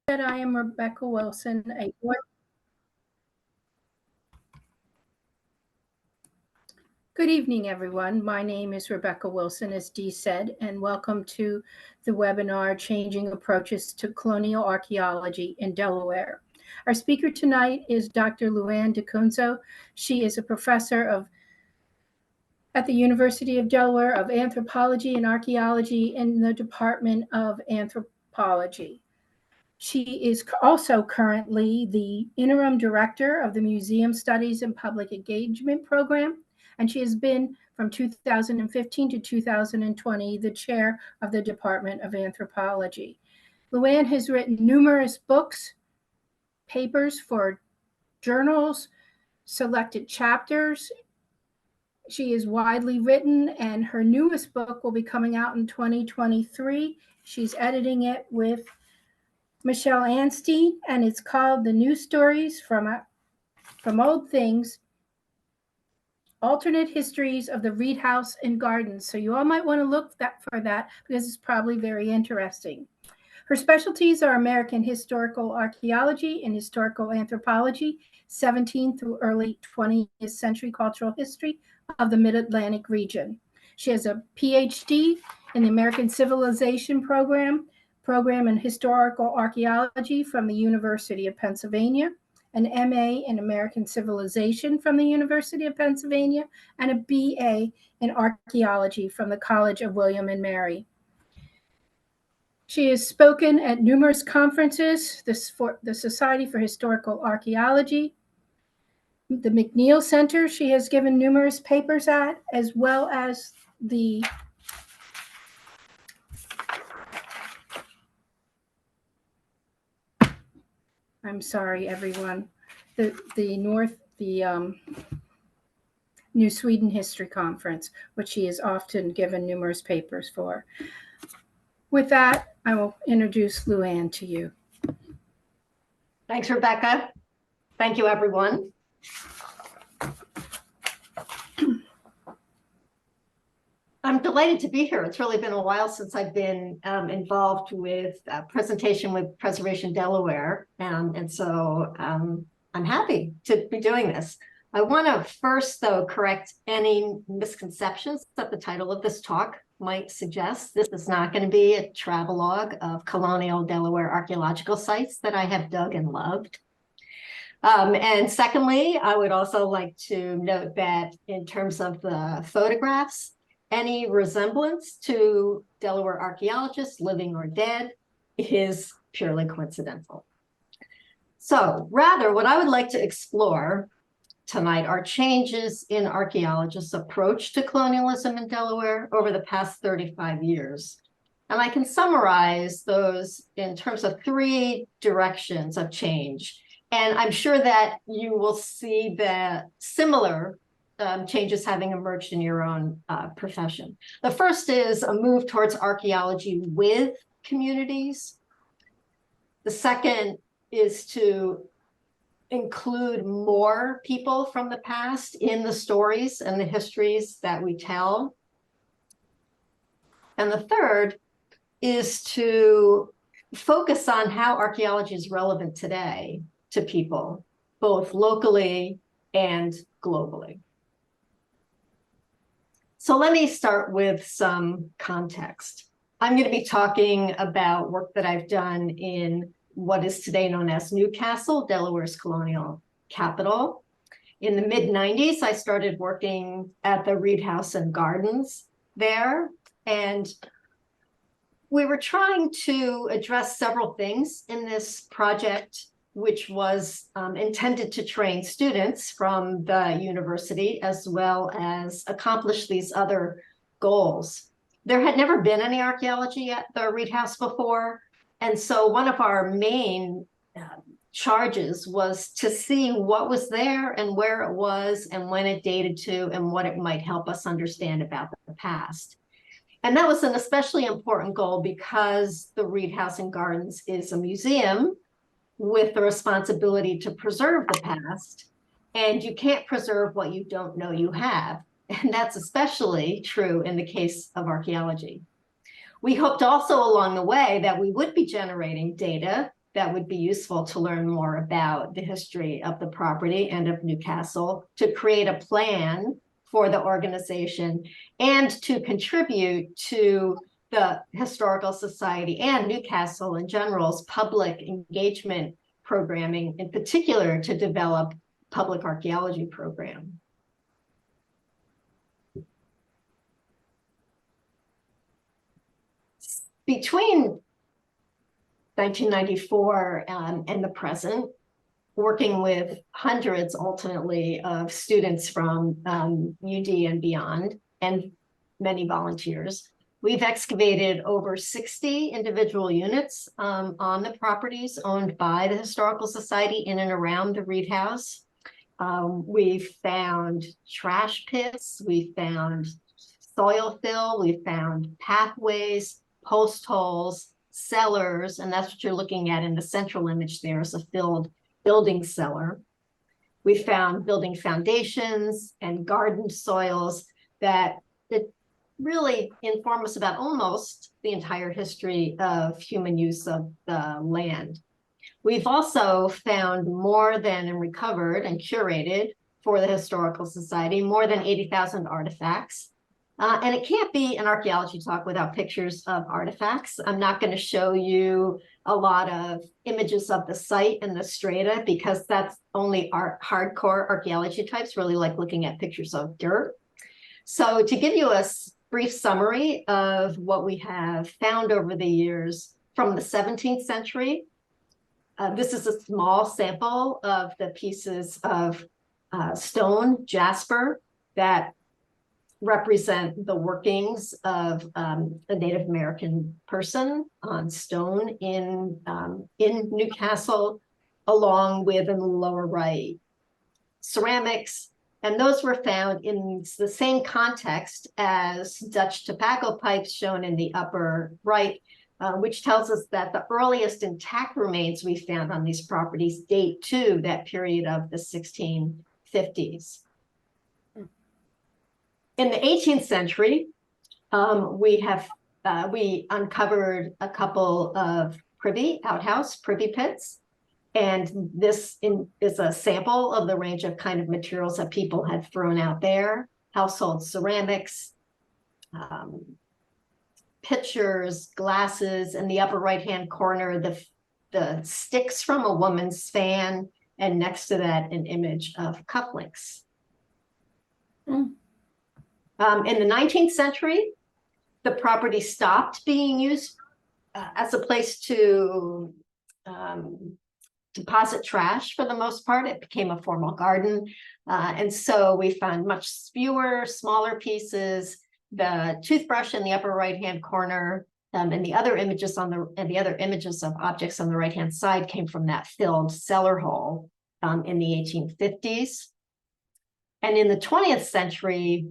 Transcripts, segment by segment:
I am Rebecca Wilson, Good evening, everyone. My name is Rebecca Wilson, as Dee said, and welcome to the webinar, Changing Approaches to Colonial Archaeology in Delaware. Our speaker tonight is Dr. Ann De Cunzo. She is a professor at the University of Delaware of Anthropology and Archaeology in the Department of Anthropology. She is also currently the interim director of the Museum Studies and Public Engagement Program, and she has been from 2015 to 2020 the chair of the Department of Anthropology. Ann has written numerous books, papers for journals, selected chapters. She is widely written, and her newest book will be coming out in 2023. She's editing it with Michelle Anstey, and it's called The New Stories from Old Things, Alternate Histories of the Reed House and Gardens. So you all might want to look for that because it's probably very interesting. Her specialties are American historical archaeology and historical anthropology, 17th through early 20th century cultural history of the Mid-Atlantic region. She has a PhD in the American Civilization Program in Historical Archaeology from the University of Pennsylvania, an MA in American Civilization from the University of Pennsylvania, and a BA in Archaeology from the College of William and Mary. She has spoken at numerous conferences, the Society for Historical Archaeology, the McNeil Center she has given numerous papers at, as well as the I'm sorry, everyone. The New Sweden History Conference, which she has often given numerous papers for. With that, I will introduce Ann to you. Thanks, Rebecca. Thank you, everyone. I'm delighted to be here. It's really been a while since I've been involved with a presentation with Preservation Delaware, and so I'm happy to be doing this. I want to first, though, correct any misconceptions that the title of this talk might suggest. This is not going to be a travelogue of colonial Delaware archaeological sites that I have dug and loved. And secondly, I would also like to note that in terms of the photographs, any resemblance to Delaware archaeologists, living or dead, is purely coincidental. So rather, what I would like to explore tonight are changes in archaeologists' approach to colonialism in Delaware over the past 35 years. And I can summarize those in terms of three directions of change. And I'm sure that you will see that similar changes having emerged in your own profession. The first is a move towards archaeology with communities. The second is to include more people from the past in the stories and the histories that we tell. And the third is to focus on how archaeology is relevant today to people, both locally and globally. So let me start with some context. I'm going to be talking about work that I've done in what is today known as Newcastle, Delaware's colonial capital. In the mid-90s, I started working at the Reed House and Gardens there, and we were trying to address several things in this project, which was intended to train students from the university as well as accomplish these other goals. There had never been any archaeology at the Reed House before, and so one of our main charges was to see what was there and where it was and when it dated to and what it might help us understand about the past. And that was an especially important goal because the Reed House and Gardens is a museum with the responsibility to preserve the past, and you can't preserve what you don't know you have. And that's especially true in the case of archaeology. We hoped also along the way that we would be generating data that would be useful to learn more about the history of the property and of Newcastle, to create a plan for the organization, and to contribute to the Historical Society and Newcastle in general's public engagement programming, in particular to develop public archaeology program. Between 1994 and the present, working with hundreds ultimately of students from UD and beyond, and many volunteers, we've excavated over 60 individual units on the properties owned by the Historical Society in and around the Reed House. We've found trash pits, we found soil fill, we found pathways, post holes, cellars, and that's what you're looking at in the central image there is a filled building cellar. We found building foundations and garden soils that really inform us about almost the entire history of human use of the land. We've also found more than and recovered and curated for the Historical Society more than 80,000 artifacts. And it can't be an archaeology talk without pictures of artifacts. I'm not going to show you a lot of images of the site and the strata because that's only hardcore archaeology types really like looking at pictures of dirt. So to give you a brief summary of what we have found over the years from the 17th century, this is a small sample of the pieces of stone jasper that represent the workings of a Native American person on stone in Newcastle, along with in the lower right ceramics, and those were found in the same context as Dutch tobacco pipes shown in the upper right, which tells us that the earliest intact remains we found on these properties date to that period of the 1650s. In the 18th century, we uncovered a couple of privy pits, and this is a sample of the range of kind of materials that people had thrown out there: household ceramics, pitchers, glasses. In the upper right-hand corner, the sticks from a woman's fan, and next to that, an image of cufflinks. In the 19th century, the property stopped being used as a place to deposit trash for the most part. It became a formal garden. And so we found much fewer, smaller pieces. The toothbrush in the upper right-hand corner and the other images of objects on the right-hand side came from that filled cellar hole in the 1850s. And in the 20th century,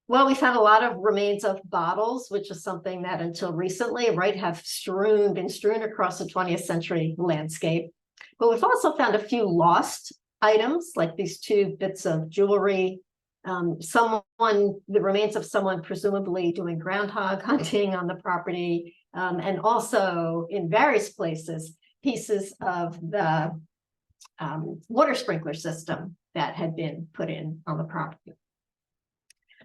well, we found a lot of remains of bottles, which is something that until recently, right, have been strewn across the 20th century landscape. But we've also found a few lost items, like these two bits of jewelry, the remains of someone presumably doing groundhog hunting on the property, and also in various places, pieces of the water sprinkler system that had been put in on the property.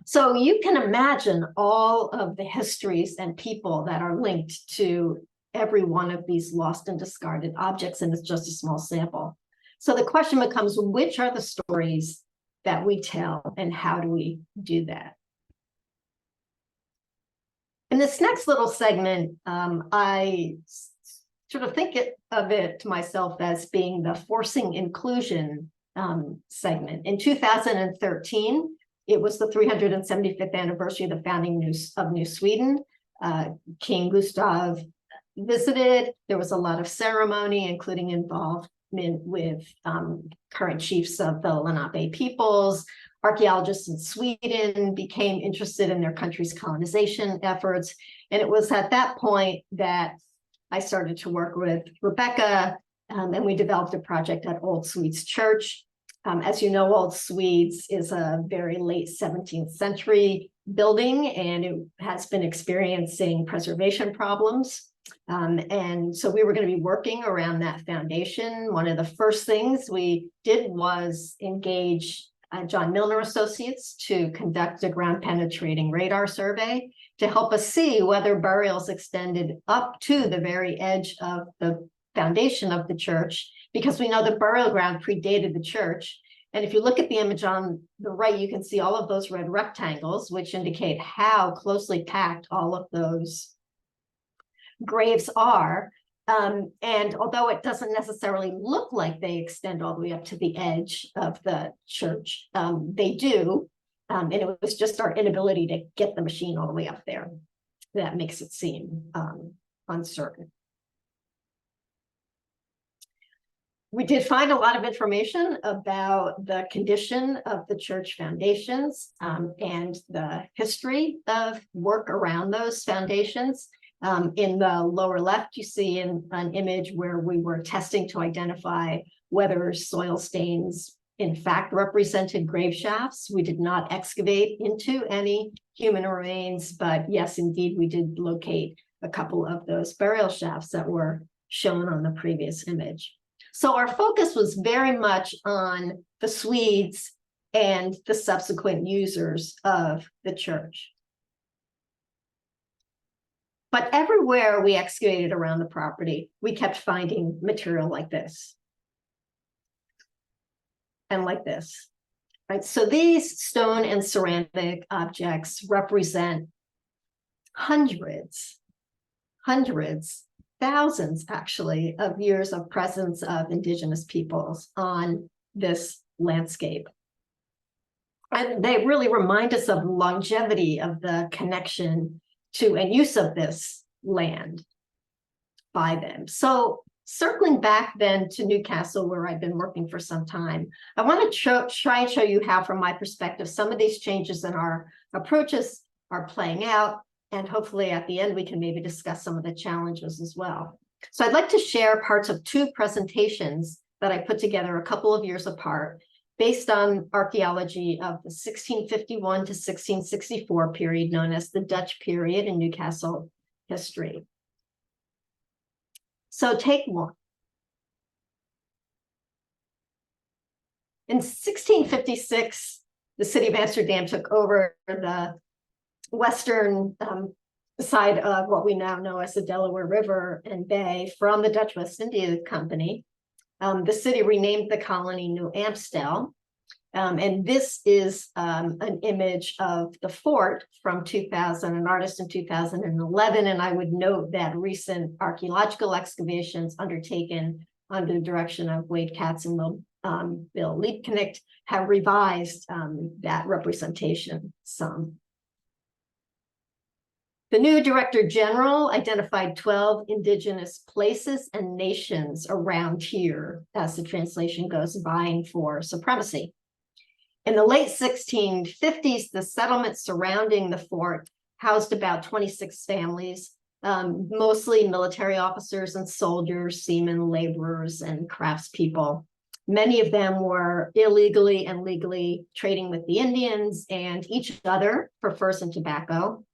So you can imagine all of the histories and people that are linked to every one of these lost and discarded objects, and it's just a small sample. So the question becomes, which are the stories that we tell, and how do we do that? In this next little segment, I sort of think of it to myself as being the forcing inclusion segment. In 2013, it was the 375th anniversary of the founding of New Sweden. King Gustav visited. There was a lot of ceremony, including involvement with current chiefs of the Lenape peoples. Archaeologists in Sweden became interested in their country's colonization efforts. And it was at that point that I started to work with Rebecca, and we developed a project at Old Swedes Church. As you know, Old Swedes is a very late 17th century building, and it has been experiencing preservation problems. And so we were going to be working around that foundation. One of the first things we did was engage John Milner Associates to conduct a ground penetrating radar survey to help us see whether burials extended up to the very edge of the foundation of the church, because we know the burial ground predated the church. And if you look at the image on the right, you can see all of those red rectangles, which indicate how closely packed all of those graves are. And although it doesn't necessarily look like they extend all the way up to the edge of the church, they do. And it was just our inability to get the machine all the way up there that makes it seem uncertain. We did find a lot of information about the condition of the church foundations and the history of work around those foundations. In the lower left, you see an image where we were testing to identify whether soil stains in fact represented grave shafts. We did not excavate into any human remains, but yes, indeed, we did locate a couple of those burial shafts that were shown on the previous image. So our focus was very much on the Swedes and the subsequent users of the church. But everywhere we excavated around the property, we kept finding material like this. And like this, right? So these stone and ceramic objects represent hundreds, thousands actually, of years of presence of indigenous peoples on this landscape. And they really remind us of the longevity of the connection to and use of this land by them. So circling back then to Newcastle, where I've been working for some time, I want to try and show you how, from my perspective, some of these changes in our approaches are playing out. And hopefully at the end, we can maybe discuss some of the challenges as well. So I'd like to share parts of two presentations that I put together a couple of years apart, based on archaeology of the 1651 to 1664 period, known as the Dutch period in Newcastle history. So take one. In 1656, the city of Amsterdam took over the western side of what we now know as the Delaware River and Bay from the Dutch West India Company. The city renamed the colony New Amstel. And this is an image of the fort from 2000, an artist in 2011. And I would note that recent archaeological excavations undertaken under the direction of Wade Katz and Bill Liebknecht have revised that representation some. The new Director General identified 12 indigenous places and nations around here, as the translation goes, vying for supremacy. In the late 1650s, the settlement surrounding the fort housed about 26 families, mostly military officers and soldiers, seamen, laborers, and craftspeople. Many of them were illegally and legally trading with the Indians and each other for furs and tobacco.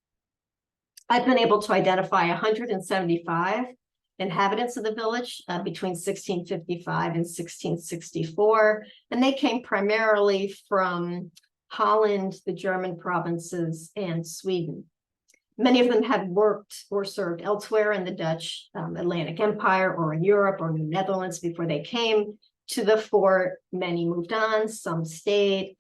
I've been able to identify 175 inhabitants of the village between 1655 and 1664, and they came primarily from Holland, the German provinces, and Sweden. Many of them had worked or served elsewhere in the Dutch Atlantic Empire or in Europe or in the Netherlands before they came to the fort. Many moved on, some stayed.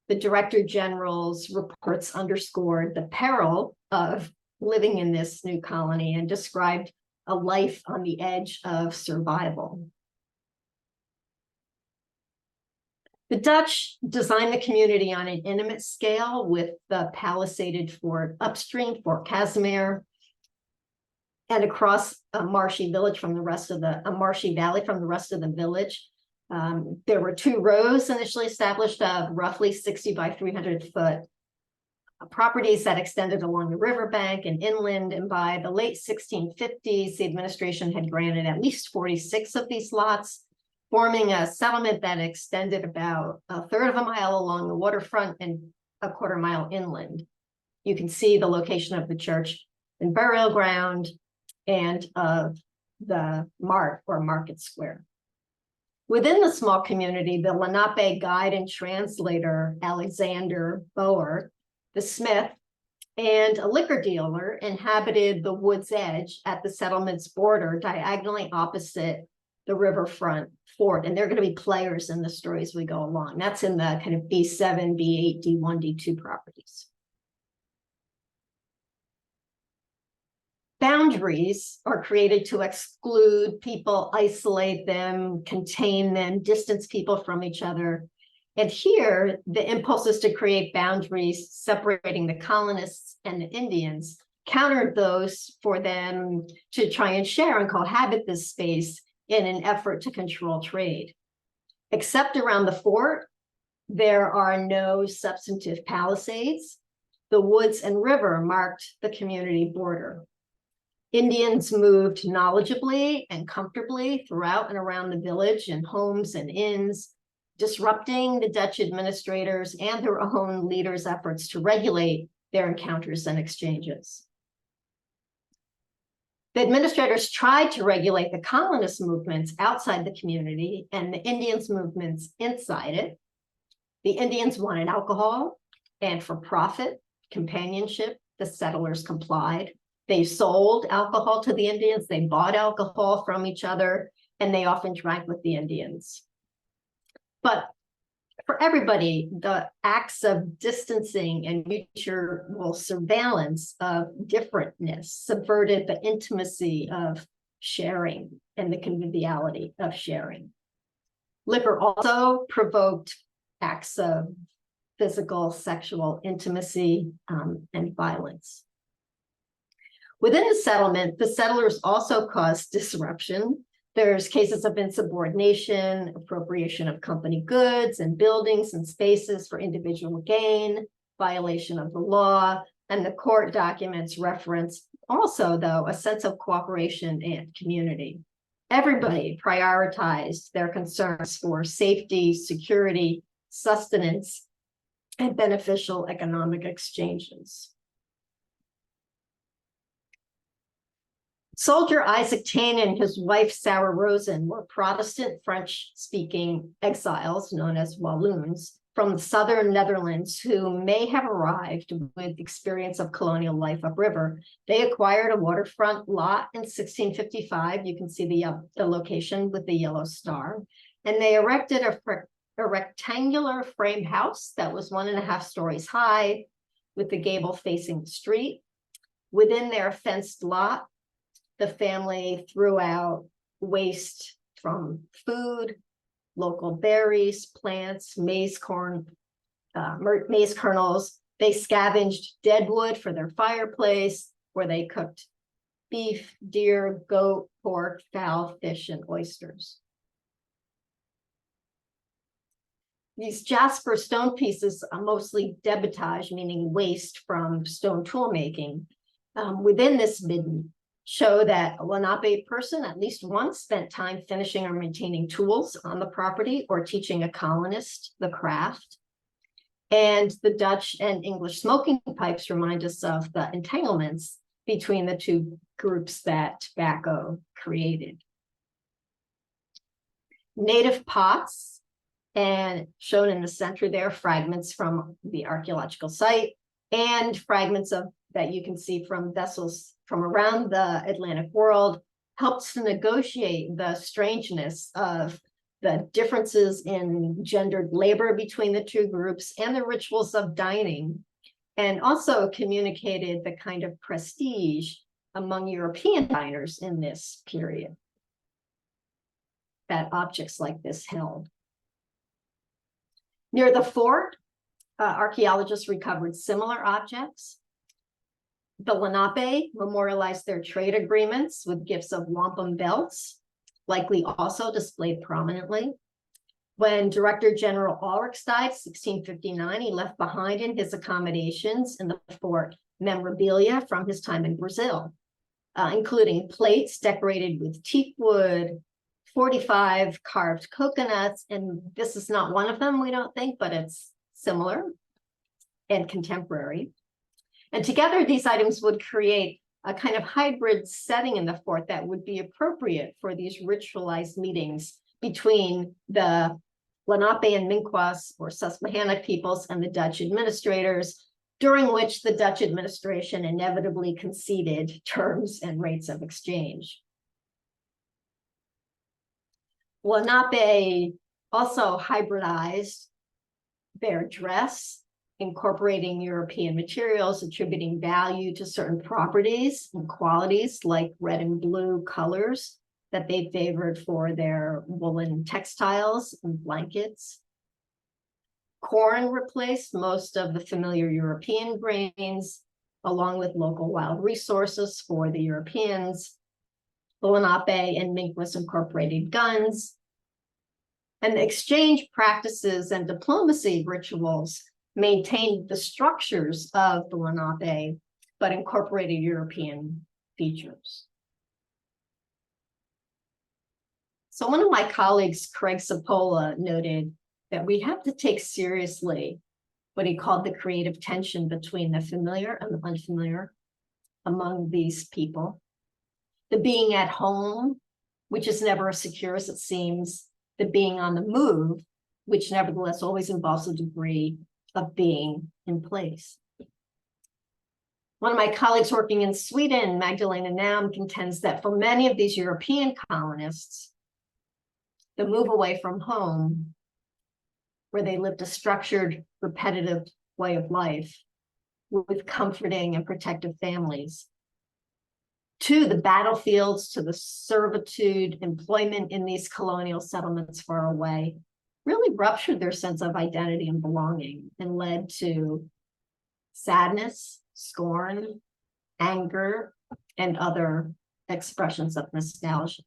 The Director General's reports underscored the peril of living in this new colony and described a life on the edge of survival. The Dutch designed the community on an intimate scale with the palisaded fort upstream, Fort Casimir, and across a marshy village from the rest of a marshy valley from the rest of the village. There were two rows initially established of roughly 60 by 300 foot properties that extended along the riverbank and inland, and by the late 1650s, the administration had granted at least 46 of these lots, forming a settlement that extended about a third of a mile along the waterfront and a quarter mile inland. You can see the location of the church and burial ground, and of the mart or market square. Within the small community, the Lenape guide and translator, Alexander Boer, the smith, and a liquor dealer inhabited the wood's edge at the settlement's border, diagonally opposite the riverfront fort. And they're going to be players in the story as we go along. That's in the kind of B7, B8, D1, D2 properties. Boundaries are created to exclude people, isolate them, contain them, distance people from each other. And here, the impulse is to create boundaries separating the colonists and the Indians, countered those for them to try and share and cohabit this space in an effort to control trade. Except around the fort, there are no substantive palisades. The woods and river marked the community border. Indians moved knowledgeably and comfortably throughout and around the village in homes and inns, disrupting the Dutch administrators and their own leaders' efforts to regulate their encounters and exchanges. The administrators tried to regulate the colonist movements outside the community and the Indians' movements inside it. The Indians wanted alcohol, and for profit, companionship, the settlers complied. They sold alcohol to the Indians, they bought alcohol from each other, and they often drank with the Indians. But for everybody, the acts of distancing and mutual surveillance of differentness subverted the intimacy of sharing and the conviviality of sharing. Liquor also provoked acts of physical, sexual intimacy and violence. Within the settlement, the settlers also caused disruption. There's cases of insubordination, appropriation of company goods and buildings and spaces for individual gain, violation of the law, and the court documents reference also, though, a sense of cooperation and community. Everybody prioritized their concerns for safety, security, sustenance, and beneficial economic exchanges. Soldier Isaac Taine and his wife Sarah Rosen were Protestant French-speaking exiles known as Walloons from the southern Netherlands who may have arrived with experience of colonial life upriver. They acquired a waterfront lot in 1655. You can see the location with the yellow star. And they erected a rectangular frame house that was 1.5 stories high with the gable facing the street. Within their fenced lot, the family threw out waste from food, local berries, plants, maize kernels. They scavenged dead wood for their fireplace, where they cooked beef, deer, goat, pork, fowl, fish, and oysters. These jasper stone pieces are mostly debitage, meaning waste from stone tool making. Within this midden, show that a Lenape person at least once spent time finishing or maintaining tools on the property or teaching a colonist the craft. And the Dutch and English smoking pipes remind us of the entanglements between the two groups that tobacco created. Native pots, and shown in the center there, fragments from the archaeological site and fragments of that you can see from vessels from around the Atlantic world, helps to negotiate the strangeness of the differences in gendered labor between the two groups and the rituals of dining, and also communicated the kind of prestige among European diners in this period that objects like this held. Near the fort, archaeologists recovered similar objects. The Lenape memorialized their trade agreements with gifts of wampum belts, likely also displayed prominently. When Director General Ulrichs died, 1659, he left behind in his accommodations in the fort memorabilia from his time in Brazil, including plates decorated with teak wood, 45 carved coconuts, and this is not one of them, we don't think, but it's similar and contemporary. And together, these items would create a kind of hybrid setting in the fort that would be appropriate for these ritualized meetings between the Lenape and Minkwas or Susquehanna peoples and the Dutch administrators, during which the Dutch administration inevitably conceded terms and rates of exchange. Lenape also hybridized their dress, incorporating European materials, attributing value to certain properties and qualities like red and blue colors that they favored for their woolen textiles and blankets. Corn replaced most of the familiar European grains, along with local wild resources for the Europeans. The Lenape and Minkwas incorporated guns, and the exchange practices and diplomacy rituals maintained the structures of the Lenape, but incorporated European features. So one of my colleagues, Craig Sapola, noted that we have to take seriously what he called the creative tension between the familiar and the unfamiliar among these people. The being at home, which is never as secure as it seems, the being on the move, which nevertheless always involves a degree of being in place. One of my colleagues working in Sweden, Magdalena Nam, contends that for many of these European colonists, the move away from home, where they lived a structured, repetitive way of life with comforting and protective families, to the battlefields, to the servitude, employment in these colonial settlements far away, really ruptured their sense of identity and belonging and led to sadness, scorn, anger, and other expressions of nostalgia.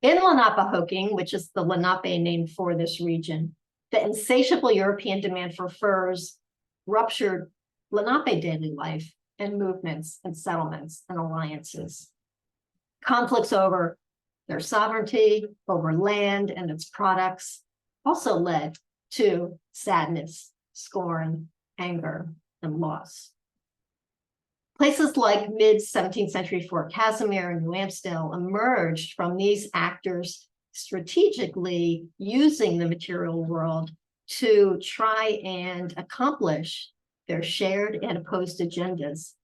In Lenapehoking, which is the Lenape name for this region, the insatiable European demand for furs ruptured Lenape daily life and movements and settlements and alliances. Conflicts over their sovereignty, over land and its products also led to sadness, scorn, anger, and loss. Places like mid-17th century Fort Casimir and New Amstel emerged from these actors strategically using the material world to try and accomplish their shared and opposed agendas,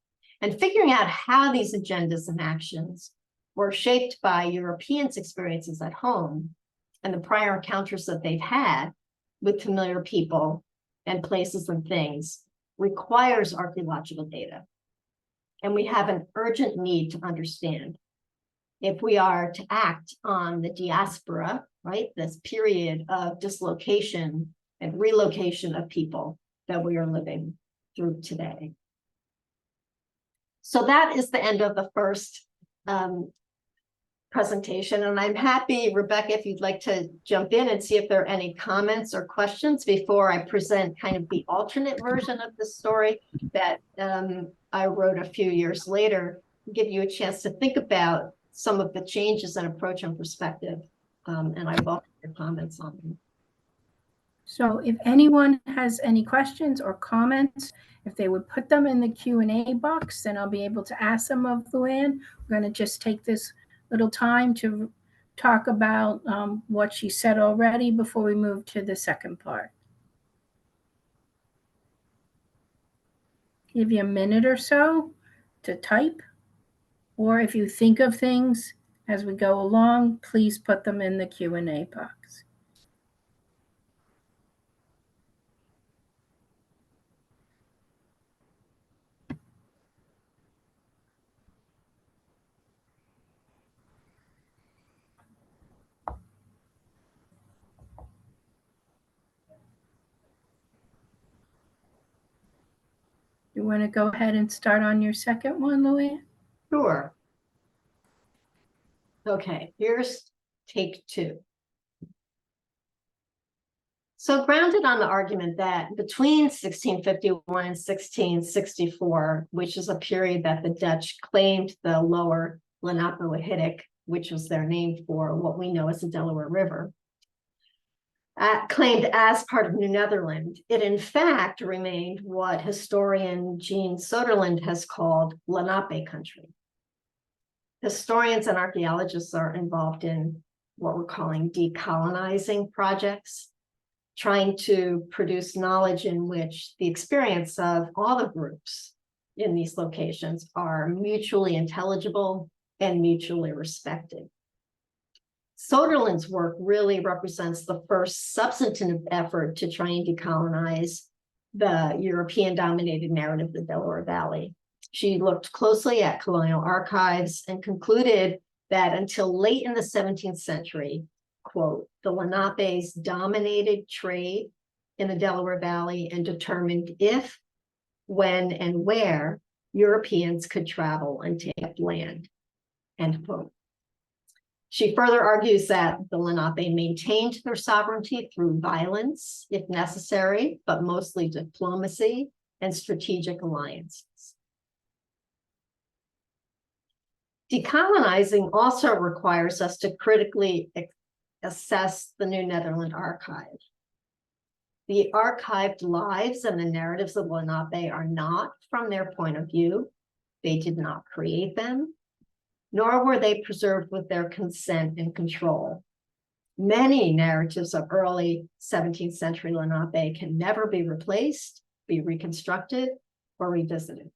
and figuring out how these agendas and actions were shaped by Europeans' experiences at home and the prior encounters that they've had with familiar people and places and things requires archaeological data. And we have an urgent need to understand if we are to act on the diaspora, right, this period of dislocation and relocation of people that we are living through today. So that is the end of the first presentation, and I'm happy, Rebecca, if you'd like to jump in and see if there are any comments or questions before I present kind of the alternate version of the story that I wrote a few years later, give you a chance to think about some of the changes in approach and perspective, and I welcome your comments on them. So if anyone has any questions or comments, if they would put them in the Q&A box, then I'll be able to ask them of Luann. We're going to just take this little time to talk about what she said already before we move to the second part. Give you a minute or so to type, or if you think of things as we go along, please put them in the Q&A box. You want to go ahead and start on your second one, Luann? Sure. Okay, here's take two. So grounded on the argument that between 1651 and 1664, which is a period that the Dutch claimed the lower Lenapehoking, which was their name for what we know as the Delaware River, claimed as part of New Netherland. It in fact remained what historian Jean Soderlund has called Lenape country. Historians and archaeologists are involved in what we're calling decolonizing projects, trying to produce knowledge in which the experience of all the groups in these locations are mutually intelligible and mutually respected. Soderlund's work really represents the first substantive effort to try and decolonize the European-dominated narrative of the Delaware Valley. She looked closely at colonial archives and concluded that until late in the 17th century, quote, the Lenapes dominated trade in the Delaware Valley and determined if, when, and where Europeans could travel and take land, end quote. She further argues that the Lenape maintained their sovereignty through violence, if necessary, but mostly diplomacy and strategic alliances. Decolonizing also requires us to critically assess the New Netherland archive. The archived lives and the narratives of Lenape are not from their point of view. They did not create them, nor were they preserved with their consent and control. Many narratives of early 17th century Lenape can never be replaced, be reconstructed, or revisited.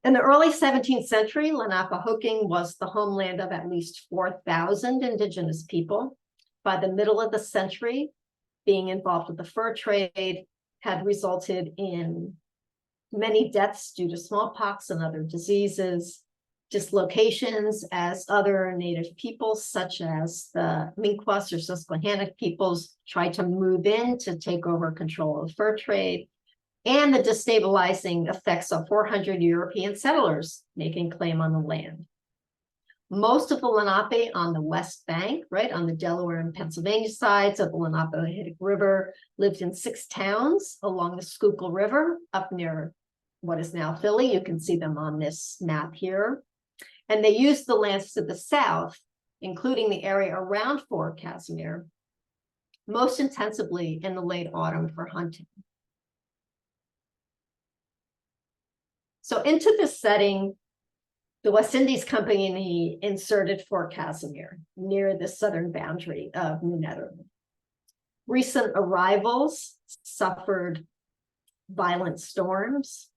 In the early 17th century, Lenapehoking was the homeland of at least 4,000 indigenous people. By the middle of the century, being involved with the fur trade had resulted in many deaths due to smallpox and other diseases, dislocations as other native peoples, such as the Minkwas or Susquehannock peoples, tried to move in to take over control of the fur trade, and the destabilizing effects of 400 European settlers making claim on the land. Most of the Lenape on the west bank, right, on the Delaware and Pennsylvania sides of the Lenapehoking River, lived in 6 towns along the Schuylkill River up near what is now Philly. You can see them on this map here. And they used the lands to the south, including the area around Fort Casimir, most intensively in the late autumn for hunting. So into this setting, the West Indies Company inserted Fort Casimir near the southern boundary of New Netherland. Recent arrivals suffered violent storms,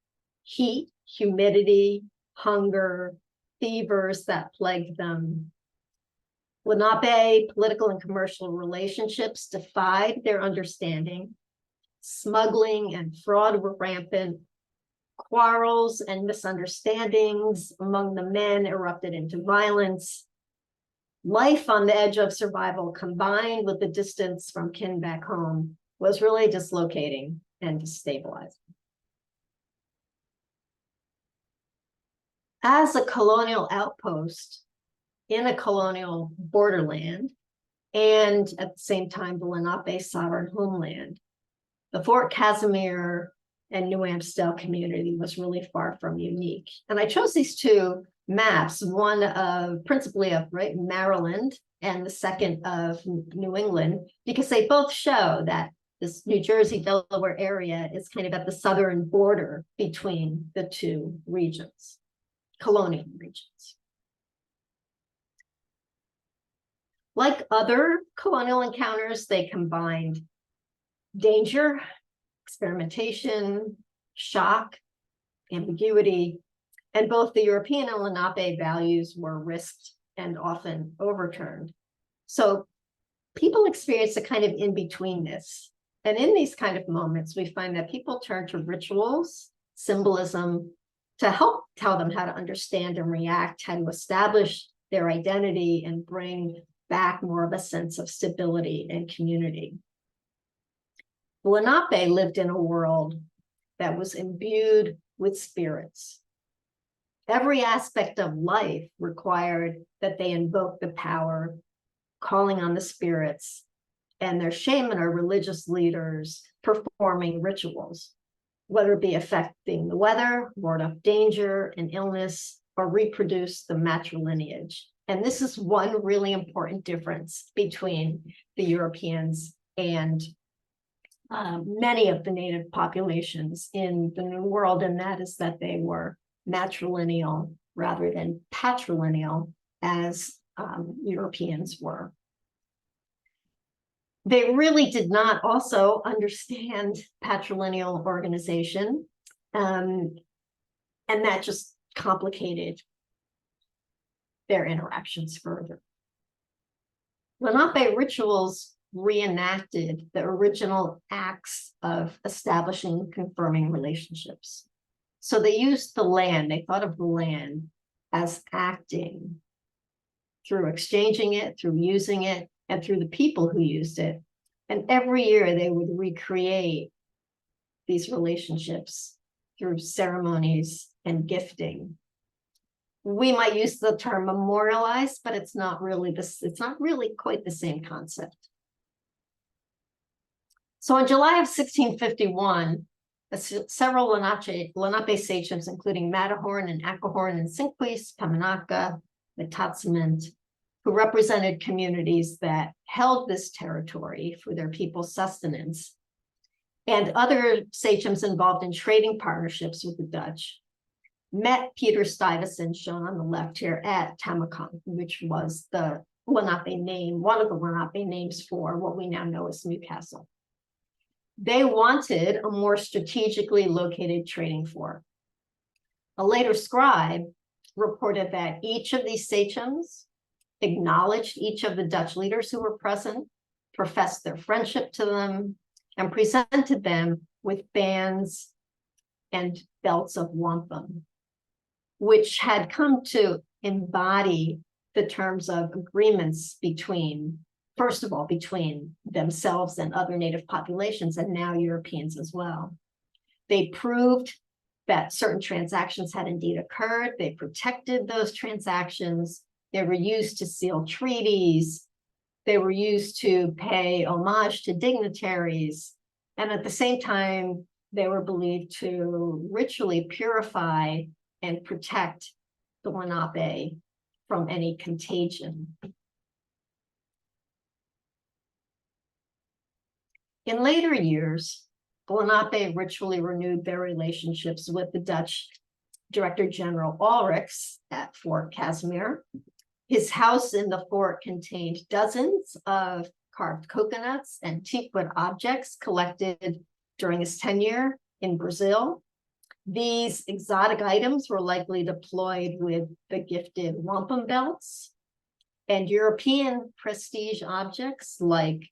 heat, humidity, hunger, fevers that plagued them. Lenape political and commercial relationships defied their understanding. Smuggling and fraud were rampant. Quarrels and misunderstandings among the men erupted into violence. Life on the edge of survival, combined with the distance from kin back home, was really dislocating and destabilizing. As a colonial outpost in a colonial borderland, and at the same time the Lenape sovereign homeland, the Fort Casimir and New Amstel community was really far from unique. And I chose these 2 maps, one of principally of Maryland and the second of New England, because they both show that this New Jersey, Delaware area is kind of at the southern border between the 2 regions, colonial regions. Like other colonial encounters, they combined danger, experimentation, shock, ambiguity, and both the European and Lenape values were risked and often overturned. So people experience a kind of in-betweenness. And in these kind of moments, we find that people turn to rituals, symbolism, to help tell them how to understand and react, how to establish their identity and bring back more of a sense of stability and community. Lenape lived in a world that was imbued with spirits. Every aspect of life required that they invoke the power, calling on the spirits, and their shaman or religious leaders performing rituals, whether it be affecting the weather, ward off danger and illness, or reproduce the matrilineage And this is one really important difference between the Europeans and many of the native populations in the New World, and that is that they were matrilineal rather than patrilineal, as Europeans were. They really did not also understand patrilineal organization, and that just complicated their interactions further. Lenape rituals reenacted the original acts of establishing and confirming relationships. So they used the land, they thought of the land as acting through exchanging it, through using it, and through the people who used it. And every year they would recreate these relationships through ceremonies and gifting. We might use the term memorialize, but it's not really quite the same concept. So in July of 1651, several Lenape sachems, including Matterhorn and Acquahorn and Sinquis, Paminaca, Metatsement, who represented communities that held this territory for their people's sustenance, and other sachems involved in trading partnerships with the Dutch, met Peter Stuyvesant, shown on the left here, at Tamakon, which was the Lenape name, one of the Lenape names for what we now know as Newcastle. They wanted a more strategically located trading fort. A later scribe reported that each of these sachems acknowledged each of the Dutch leaders who were present, professed their friendship to them, and presented them with bands and belts of wampum, which had come to embody the terms of agreements between, first of all, between themselves and other native populations, and now Europeans as well. They proved that certain transactions had indeed occurred. They protected those transactions. They were used to seal treaties. They were used to pay homage to dignitaries. And at the same time, they were believed to ritually purify and protect the Lenape from any contagion. In later years, the Lenape ritually renewed their relationships with the Dutch Director General Ulrichs at Fort Casimir. His house in the fort contained dozens of carved coconuts and teakwood objects collected during his tenure in Brazil. These exotic items were likely deployed with the gifted wampum belts, and European prestige objects like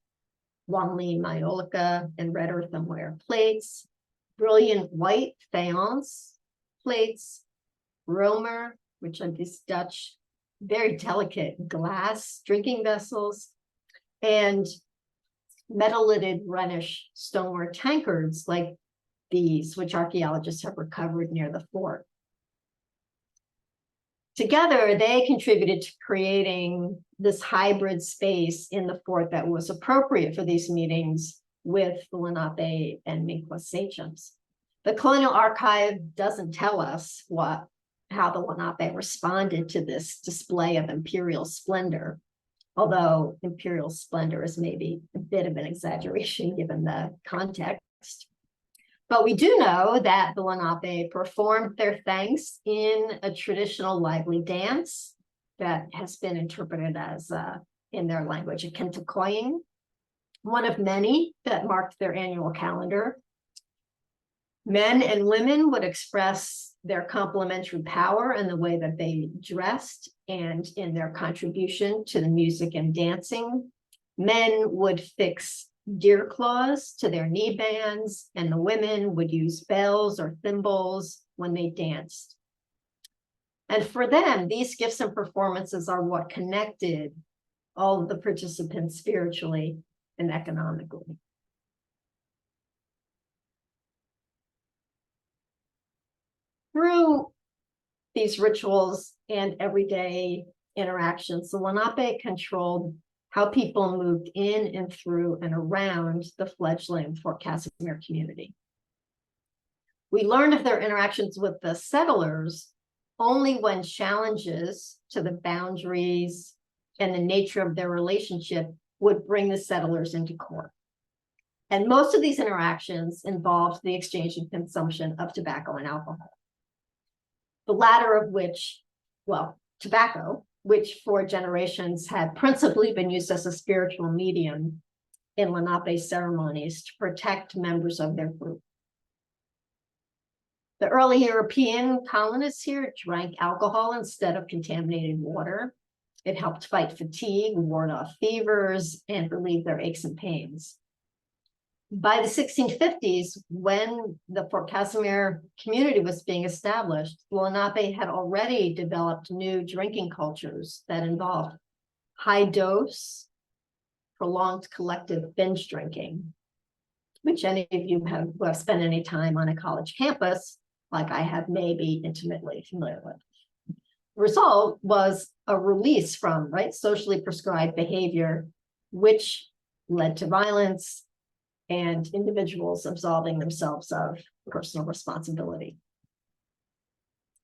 Wanli Maiolica and red earthenware plates, brilliant white faience plates, romer, which are these Dutch, very delicate glass drinking vessels, and metal-lidded Rhenish stoneware tankards like these, which archaeologists have recovered near the fort. Together, they contributed to creating this hybrid space in the fort that was appropriate for these meetings with the Lenape and Mi'kmaq sachems. The Colonial Archive doesn't tell us how the Lenape responded to this display of imperial splendor, although imperial splendor is maybe a bit of an exaggeration given the context. But we do know that the Lenape performed their thanks in a traditional lively dance that has been interpreted as, in their language, a kentakoying, one of many that marked their annual calendar. Men and women would express their complementary power in the way that they dressed and in their contribution to the music and dancing. Men would fix deer claws to their knee bands, and the women would use bells or thimbles when they danced. And for them, these gifts and performances are what connected all of the participants spiritually and economically. Through these rituals and everyday interactions, the Lenape controlled how people moved in and through and around the fledgling Fort Casimir community. We learned of their interactions with the settlers only when challenges to the boundaries and the nature of their relationship would bring the settlers into court. And most of these interactions involved the exchange and consumption of tobacco and alcohol. The latter of which, well, tobacco, which for generations had principally been used as a spiritual medium in Lenape ceremonies to protect members of their group. The early European colonists here drank alcohol instead of contaminated water. It helped fight fatigue, ward off fevers, and relieve their aches and pains. By the 1650s, when the Fort Casimir community was being established, Lenape had already developed new drinking cultures that involved high dose, prolonged collective binge drinking, which any of you who have spent any time on a college campus, like I have, may be intimately familiar with. The result was a release from socially prescribed behavior, which led to violence and individuals absolving themselves of personal responsibility.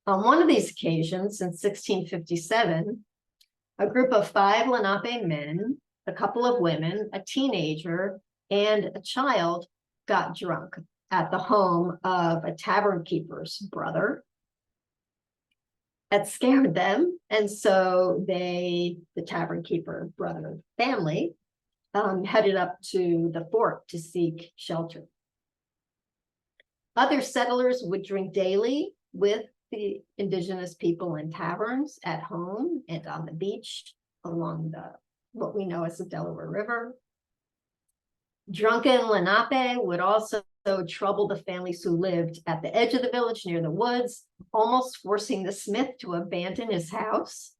On one of these occasions in 1657, a group of 5 Lenape men, a couple of women, a teenager, and a child got drunk at the home of a tavern keeper's brother. That scared them, and so the tavern keeper brother family, headed up to the fort to seek shelter. Other settlers would drink daily with the indigenous people in taverns, at home, and on the beach along what we know as the Delaware River. Drunken Lenape would also trouble the families who lived at the edge of the village near the woods, almost forcing the smith to abandon his house.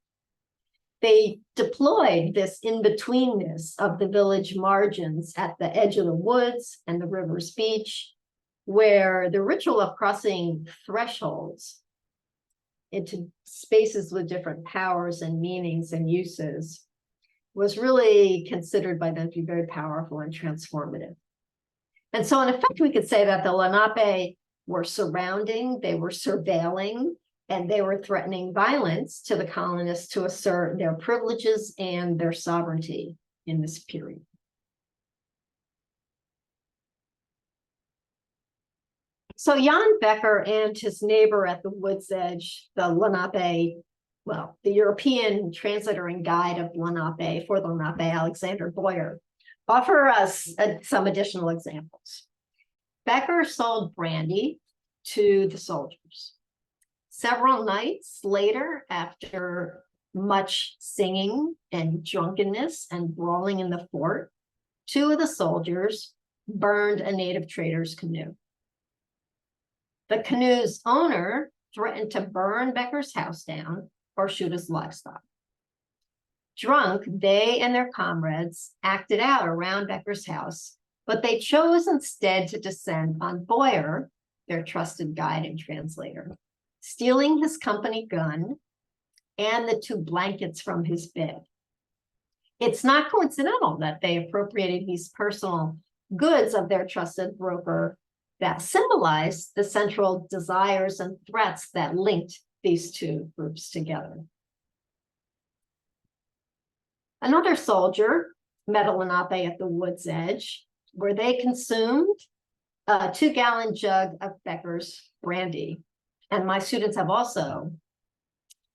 They deployed this in-betweenness of the village margins at the edge of the woods and the river's beach, where the ritual of crossing thresholds into spaces with different powers and meanings and uses was really considered by them to be very powerful and transformative. And so in effect, we could say that the Lenape were surrounding, they were surveilling, and they were threatening violence to the colonists to assert their privileges and their sovereignty in this period. So Jan Becker and his neighbor at the wood's edge, the Lenape, well, the European translator and guide of Lenape, for the Lenape, Alexander Boyer, offer us some additional examples. Becker sold brandy to the soldiers. Several nights later, after much singing and drunkenness and brawling in the fort, 2 of the soldiers burned a native trader's canoe. The canoe's owner threatened to burn Becker's house down or shoot his livestock. Drunk, they and their comrades acted out around Becker's house, but they chose instead to descend on Boyer, their trusted guide and translator, stealing his company gun and the 2 blankets from his bed. It's not coincidental that they appropriated these personal goods of their trusted broker that symbolized the central desires and threats that linked these 2 groups together. Another soldier met a Lenape at the wood's edge, where they consumed a 2-gallon jug of Becker's brandy. And my students have also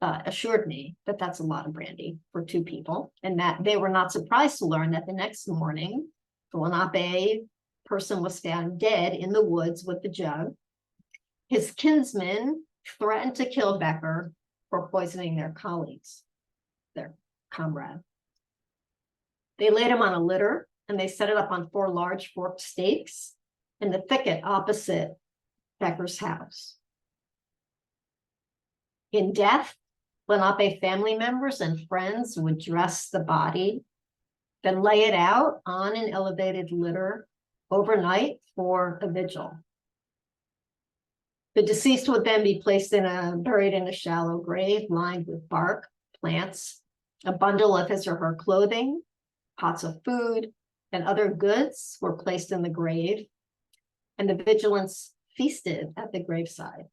assured me that that's a lot of brandy for 2 people, and that they were not surprised to learn that the next morning, the Lenape person was found dead in the woods with the jug. His kinsmen threatened to kill Becker for poisoning their colleagues, their comrade. They laid him on a litter, and they set it up on 4 large forked stakes in the thicket opposite Becker's house. In death, Lenape family members and friends would dress the body, then lay it out on an elevated litter overnight for a vigil. The deceased would then be buried in a shallow grave lined with bark, plants, a bundle of his or her clothing, pots of food, and other goods were placed in the grave, and the vigilants feasted at the graveside.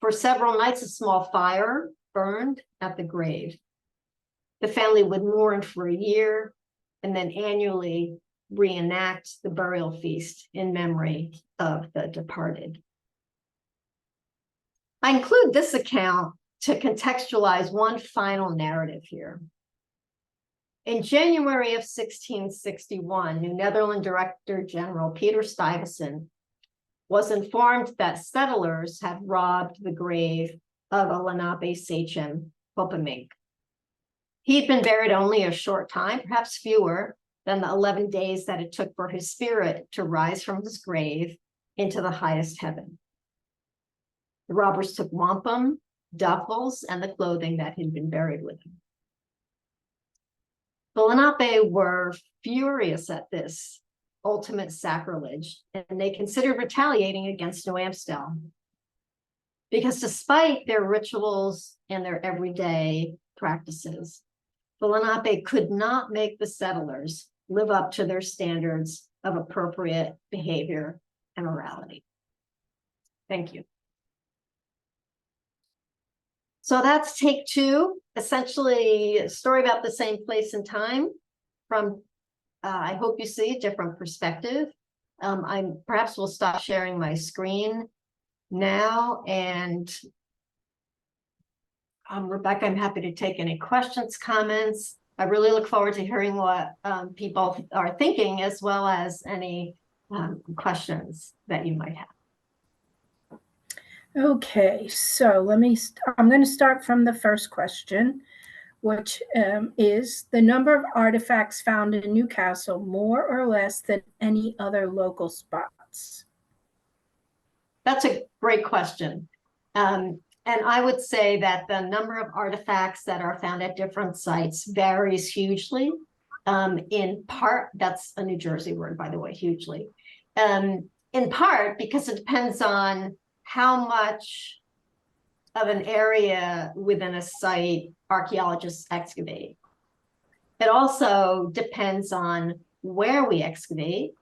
For several nights, a small fire burned at the grave. The family would mourn for a year and then annually reenact the burial feast in memory of the departed. I include this account to contextualize one final narrative here. In January of 1661, New Netherland Director General Peter Stuyvesant was informed that settlers had robbed the grave of a Lenape sachem, Popamink. He'd been buried only a short time, perhaps fewer than the 11 days that it took for his spirit to rise from his grave into the highest heaven. The robbers took wampum, duffels, and the clothing that had been buried with him. The Lenape were furious at this ultimate sacrilege, and they considered retaliating against New Amstel. Because despite their rituals and their everyday practices, the Lenape could not make the settlers live up to their standards of appropriate behavior and morality. Thank you. So that's take two, essentially a story about the same place and time from, I hope you see a different perspective. I perhaps will stop sharing my screen now. And Rebecca, I'm happy to take any questions, comments. I really look forward to hearing what people are thinking, as well as any questions that you might have. Okay, so I'm going to start from the first question, which is the number of artifacts found in Newcastle more or less than any other local spots? That's a great question. And I would say that the number of artifacts that are found at different sites varies hugely. In part, that's a New Jersey word, by the way, hugely. In part, because it depends on how much of an area within a site archaeologists excavate. It also depends on where we excavate.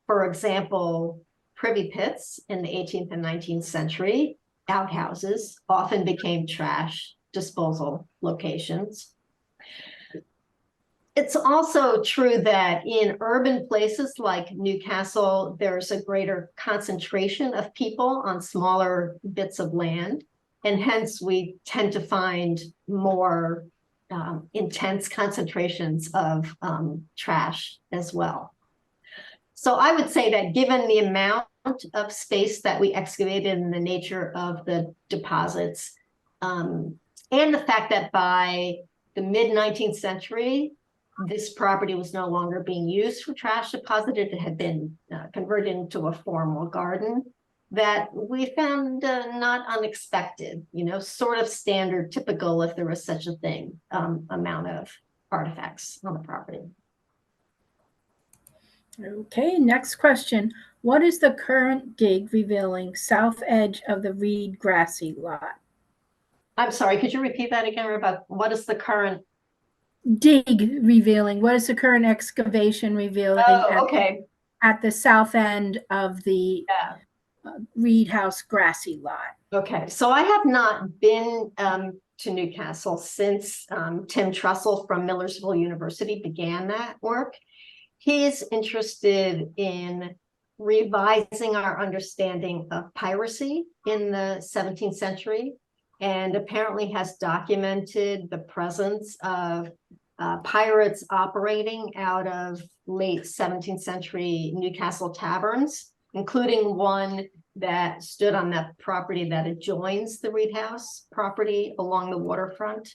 For example, privy pits in the 18th and 19th century, outhouses often became trash disposal locations. It's also true that in urban places like Newcastle, there's a greater concentration of people on smaller bits of land, and hence we tend to find more intense concentrations of trash as well. So I would say that given the amount of space that we excavated and the nature of the deposits, and the fact that by the mid-19th century, this property was no longer being used for trash deposited, it had been converted into a formal garden, that we found not unexpected, sort of standard, typical, if there was such a thing, amount of artifacts on the property. Okay, next question. What is the current dig revealing south edge of the Reed grassy lot? I'm sorry, could you repeat that again, Rebecca? What is the current dig revealing? What is the current excavation revealing at the south end of the Reed House grassy lot? Okay, so I have not been to Newcastle since Tim Trussell from Millersville University began that work. He's interested in revising our understanding of piracy in the 17th century, and apparently has documented the presence of pirates operating out of late 17th century Newcastle taverns, including one that stood on that property that adjoins the Reed House property along the waterfront.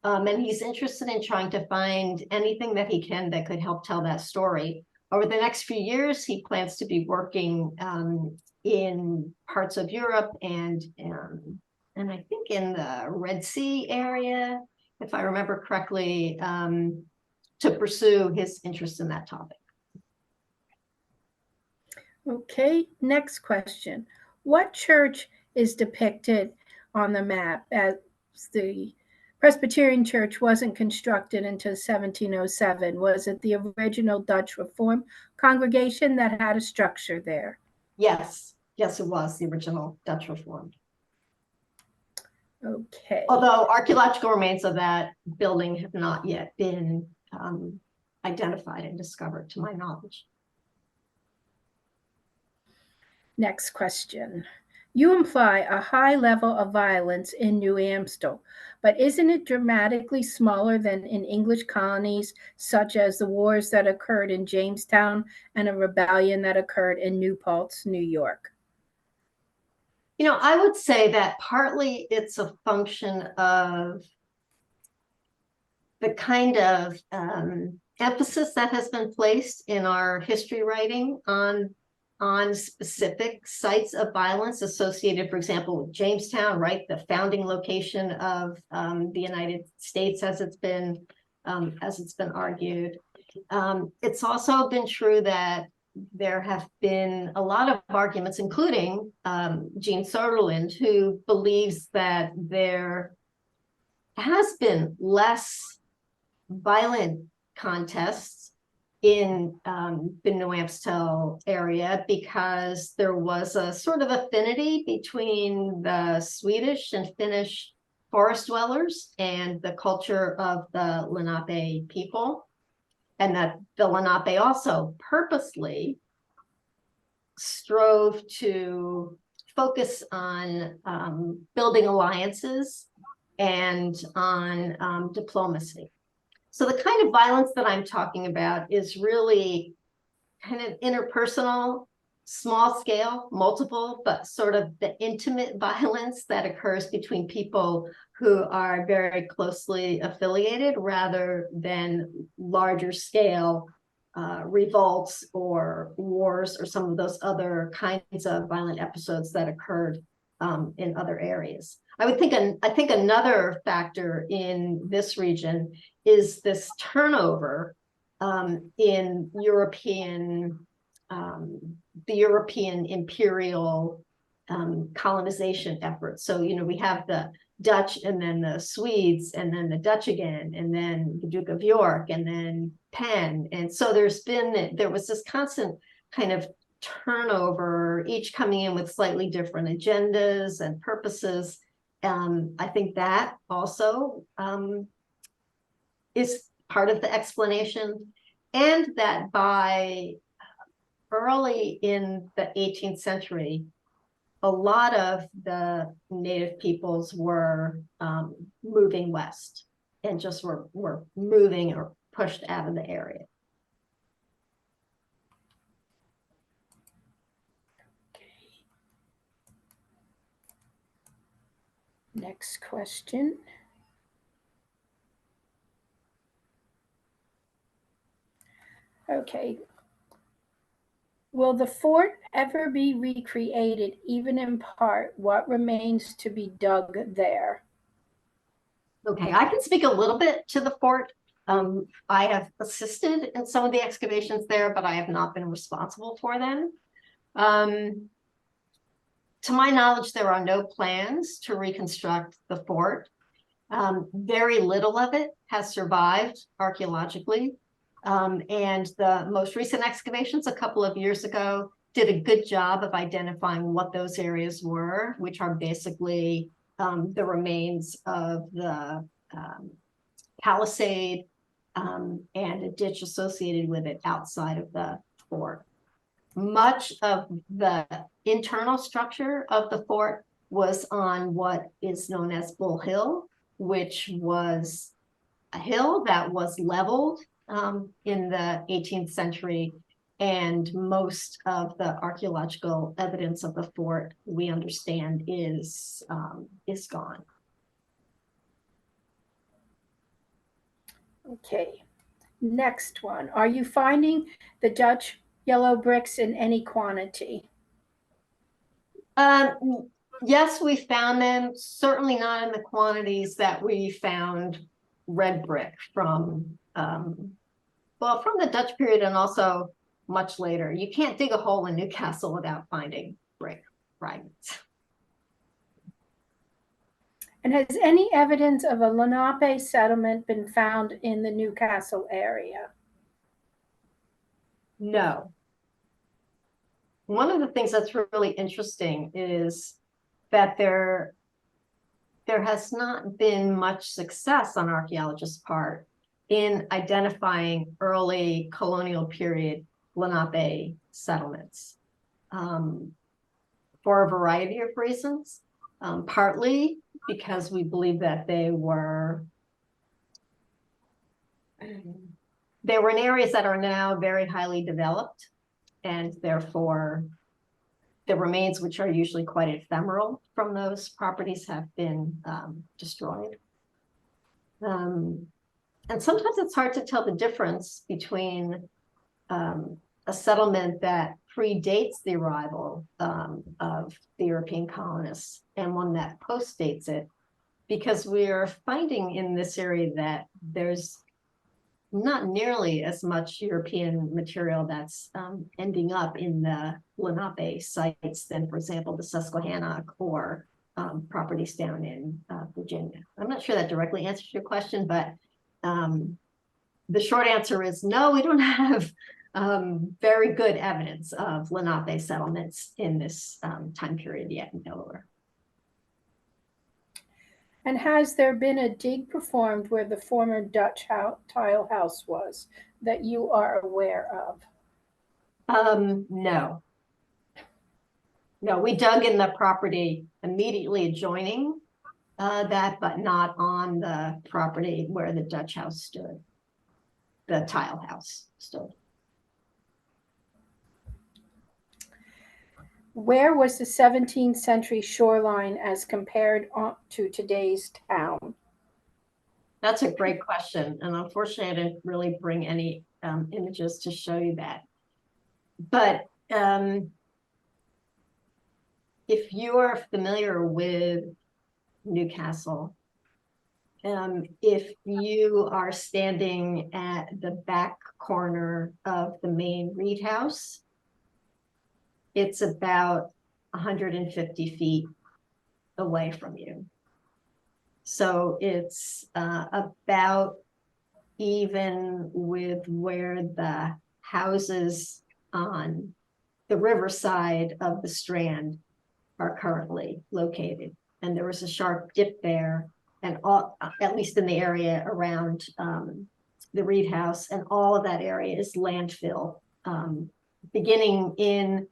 And he's interested in trying to find anything that he can that could help tell that story. Over the next few years, he plans to be working in parts of Europe and I think in the Red Sea area, if I remember correctly, to pursue his interest in that topic. Okay, next question. What church is depicted on the map as the Presbyterian Church wasn't constructed until 1707? Was it the original Dutch Reformed congregation that had a structure there? Yes, it was the original Dutch Reformed. Okay. Although archaeological remains of that building have not yet been identified and discovered, to my knowledge. Next question. You imply a high level of violence in New Amstel, but isn't it dramatically smaller than in English colonies, such as the wars that occurred in Jamestown and a rebellion that occurred in New Paltz, New York? You know, I would say that partly it's a function of the kind of emphasis that has been placed in our history writing on specific sites of violence associated, for example, with Jamestown, right? The founding location of the United States, as it's been argued. It's also been true that there have been a lot of arguments, including Jean Soderlund, who believes that there has been less violent contests in the New Amstel area because there was a sort of affinity between the Swedish and Finnish forest dwellers and the culture of the Lenape people, and that the Lenape also purposely strove to focus on building alliances and on diplomacy. So the kind of violence that I'm talking about is really kind of interpersonal, small scale, multiple, but sort of the intimate violence that occurs between people who are very closely affiliated rather than larger scale revolts or wars or some of those other kinds of violent episodes that occurred in other areas. I think another factor in this region is this turnover in the European imperial colonization efforts. So, you know, we have the Dutch and then the Swedes and then the Dutch again, and then the Duke of York and then Penn. And so there was this constant kind of turnover, each coming in with slightly different agendas and purposes. I think that also is part of the explanation, and that by early in the 18th century, a lot of the native peoples were moving west and just were moving or pushed out of the area. Next question. Okay. Will the fort ever be recreated, even in part? What remains to be dug there? Okay, I can speak a little bit to the fort. I have assisted in some of the excavations there, but I have not been responsible for them. To my knowledge, there are no plans to reconstruct the fort. Very little of it has survived archaeologically. And the most recent excavations a couple of years ago did a good job of identifying what those areas were, which are basically the remains of the palisade and a ditch associated with it outside of the fort. Much of the internal structure of the fort was on what is known as Bull Hill, which was a hill that was leveled in the 18th century, and most of the archaeological evidence of the fort, we understand, is gone. Okay, next one. Are you finding the Dutch yellow bricks in any quantity? Yes, we found them, certainly not in the quantities that we found red brick from the Dutch period and also much later. You can't dig a hole in Newcastle without finding brick fragments. And has any evidence of a Lenape settlement been found in the Newcastle area? No. One of the things that's really interesting is that there there has not been much success on archaeologists' part in identifying early colonial period Lenape settlements for a variety of reasons. Partly because we believe that they were in areas that are now very highly developed, and therefore the remains, which are usually quite ephemeral from those properties, have been destroyed. And sometimes it's hard to tell the difference between a settlement that predates the arrival of the European colonists and one that postdates it, because we are finding in this area that there's not nearly as much European material that's ending up in the Lenape sites than, for example, the Susquehannock or properties down in Virginia. I'm not sure that directly answers your question, but the short answer is no, we don't have very good evidence of Lenape settlements in this time period yet in Delaware. And has there been a dig performed where the former Dutch tile house was that you are aware of? No. No, we dug in the property immediately adjoining that, but not on the property where the Dutch house stood, the tile house stood. Where was the 17th century shoreline as compared to today's town? That's a great question. And unfortunately, I didn't really bring any images to show you that. But if you are familiar with Newcastle, if you are standing at the back corner of the main Reed House, it's about 150 feet away from you. So it's about even with where the houses on the riverside of the Strand are currently located. And there was a sharp dip there, and all, at least in the area around the Reed House, and all of that area is landfill, beginning in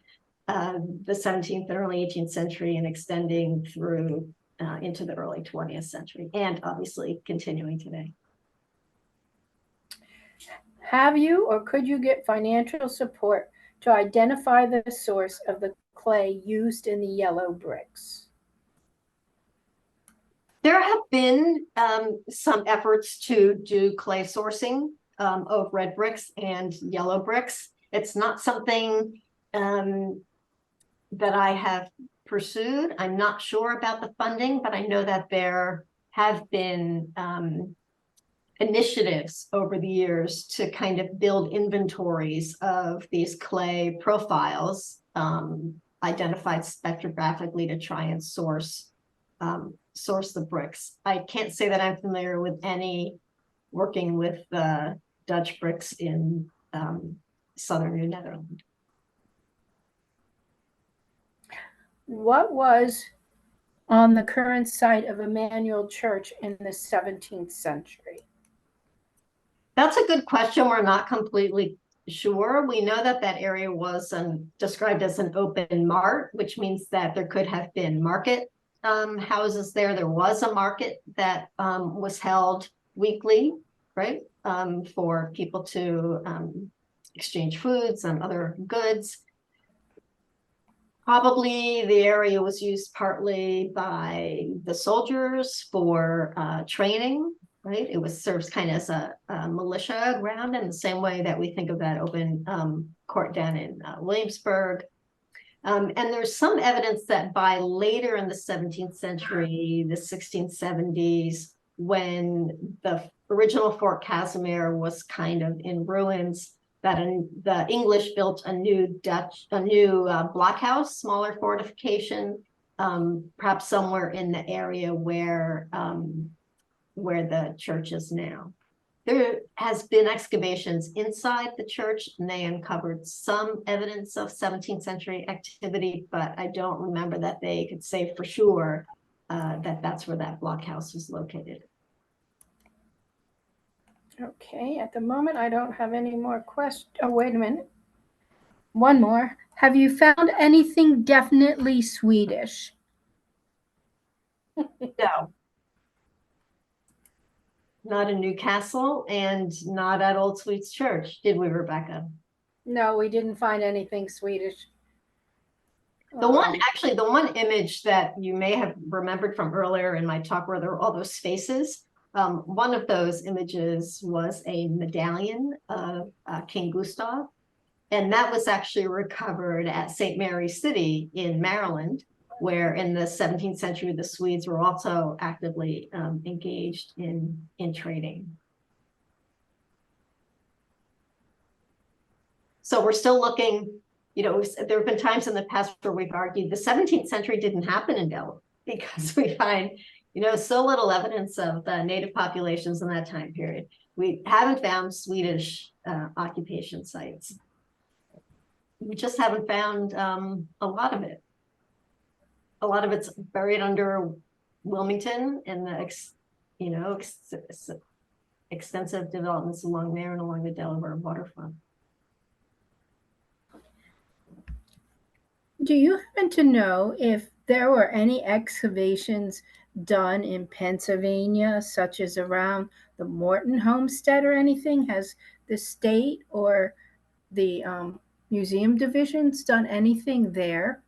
the 17th and early 18th century and extending through into the early 20th century, and obviously continuing today. Have you or could you get financial support to identify the source of the clay used in the yellow bricks? There have been some efforts to do clay sourcing of red bricks and yellow bricks. It's not something that I have pursued. I'm not sure about the funding, but I know that there have been initiatives over the years to kind of build inventories of these clay profiles, identified spectrographically, to try and source the bricks. I can't say that I'm familiar with any working with the Dutch bricks in southern New Netherlands. What was on the current site of Emmanuel Church in the 17th century? That's a good question. We're not completely sure. We know that that area was described as an open mart, which means that there could have been market houses there. There was a market that was held weekly, right, for people to exchange foods and other goods. Probably the area was used partly by the soldiers for training, right? It was serves kind of as a militia ground in the same way that we think of that open court down in Williamsburg. And there's some evidence that by later in the 17th century, the 1670s, when the original Fort Casimir was kind of in ruins, that the English built a new blockhouse, smaller fortification, perhaps somewhere in the area where the church is now. There has been excavations inside the church, and they uncovered some evidence of 17th century activity, but I don't remember that they could say for sure that's where that blockhouse was located. Okay, at the moment, I don't have any more questions. Oh, wait a minute. One more. Have you found anything definitely Swedish? No, not in Newcastle and not at Old Swedes Church, did we, Rebecca? No, we didn't find anything Swedish. The one image that you may have remembered from earlier in my talk where there were all those faces, one of those images was a medallion of King Gustav, and that was actually recovered at St. Mary's City in Maryland, where in the 17th century, the Swedes were also actively engaged in trading. So we're still looking, you know, there have been times in the past where we've argued the 17th century didn't happen in Delaware because we find, you know, so little evidence of the native populations in that time period. We haven't found Swedish occupation sites. We just haven't found a lot of it. A lot of it's buried under Wilmington and the extensive developments along there and along the Delaware waterfront. Do you happen to know if there were any excavations done in Pennsylvania, such as around the Morton homestead or anything? Has the state or the museum divisions done anything there?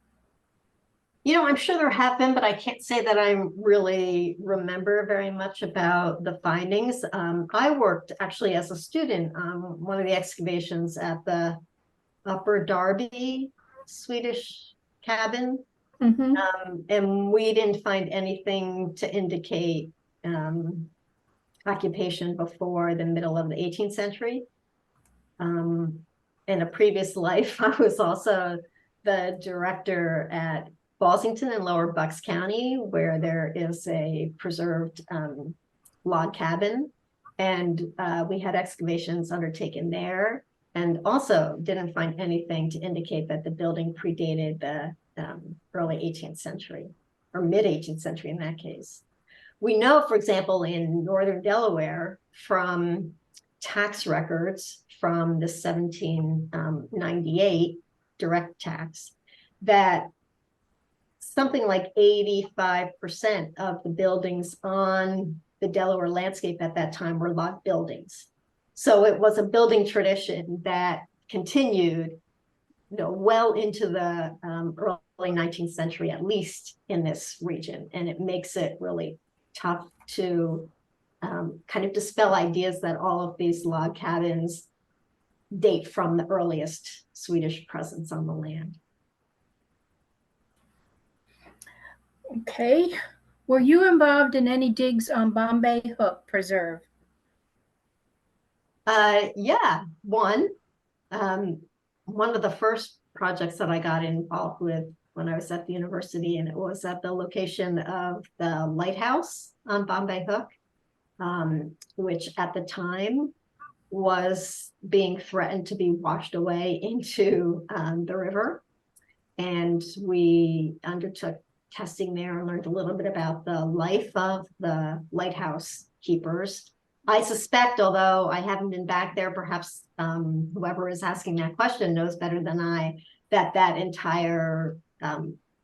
You know, I'm sure there have been, but I can't say that I really remember very much about the findings. I worked actually as a student on one of the excavations at the Upper Darby Swedish cabin. And we didn't find anything to indicate occupation before the middle of the 18th century. In a previous life, I was also the director at Ballsington in Lower Bucks County, where there is a preserved log cabin. And we had excavations undertaken there, and also didn't find anything to indicate that the building predated the early 18th century, or mid 18th century in that case. We know, for example, in northern Delaware from tax records from the 1798 direct tax, that something like 85% of the buildings on the Delaware landscape at that time were log buildings. So it was a building tradition that continued, you know, well into the early 19th century, at least in this region. And it makes it really tough to kind of dispel ideas that all of these log cabins date from the earliest Swedish presence on the land. Okay. Were you involved in any digs on Bombay Hook Preserve? Yeah, one of the first projects that I got involved with when I was at the university, and it was at the location of the lighthouse on Bombay Hook, which at the time was being threatened to be washed away into the river. And we undertook testing there and learned a little bit about the life of the lighthouse keepers. I suspect, although I haven't been back there, perhaps whoever is asking that question knows better than I, that that entire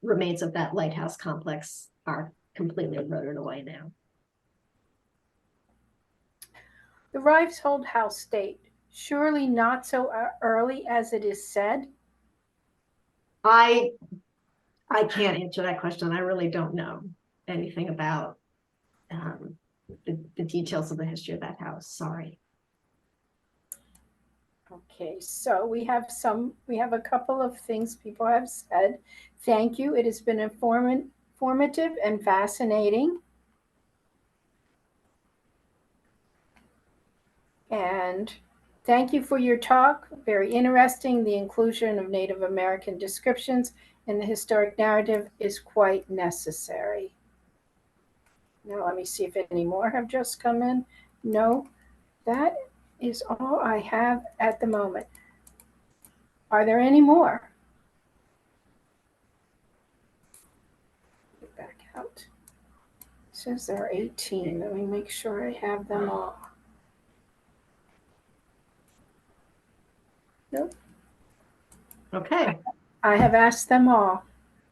remains of that lighthouse complex are completely eroded away now. The Rive's-Hold House State, surely not so early as it is said? I can't answer that question. I really don't know anything about the details of the history of that house. Sorry. Okay, so we have a couple of things people have said. Thank you. It has been informative and fascinating. And thank you for your talk. Very interesting. The inclusion of Native American descriptions in the historic narrative is quite necessary. Now let me see if any more have just come in. No, that is all I have at the moment. Are there any more? Get back out. Says there are 18. Let me make sure I have them all. Nope. Okay. I have asked them all.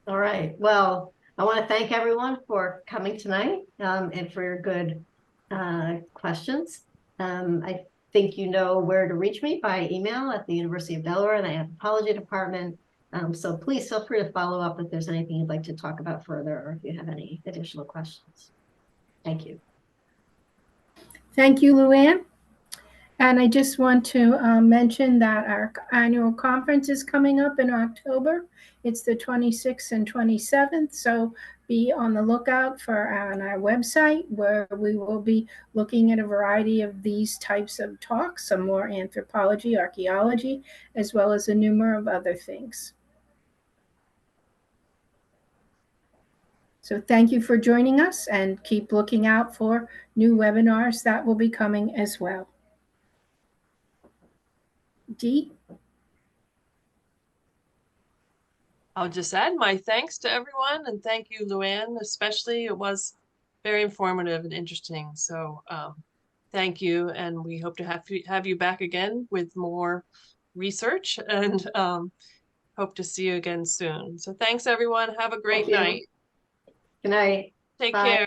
All right. Well, I want to thank everyone for coming tonight and for your good questions. I think you know where to reach me by email at the University of Delaware in the anthropology department. So please feel free to follow up if there's anything you'd like to talk about further or if you have any additional questions. Thank you. Thank you, Luann. And I just want to mention that our annual conference is coming up in October. It's the 26th and 27th. So be on the lookout for on our website where we will be looking at a variety of these types of talks, some more anthropology, archaeology, as well as a number of other things. So thank you for joining us and keep looking out for new webinars that will be coming as well. Dee? I'll just add my thanks to everyone and thank you, Luann, especially. It was very informative and interesting. So thank you. And we hope to have you back again with more research and hope to see you again soon. So thanks, everyone. Have a great night. Good night. Take Bye. care.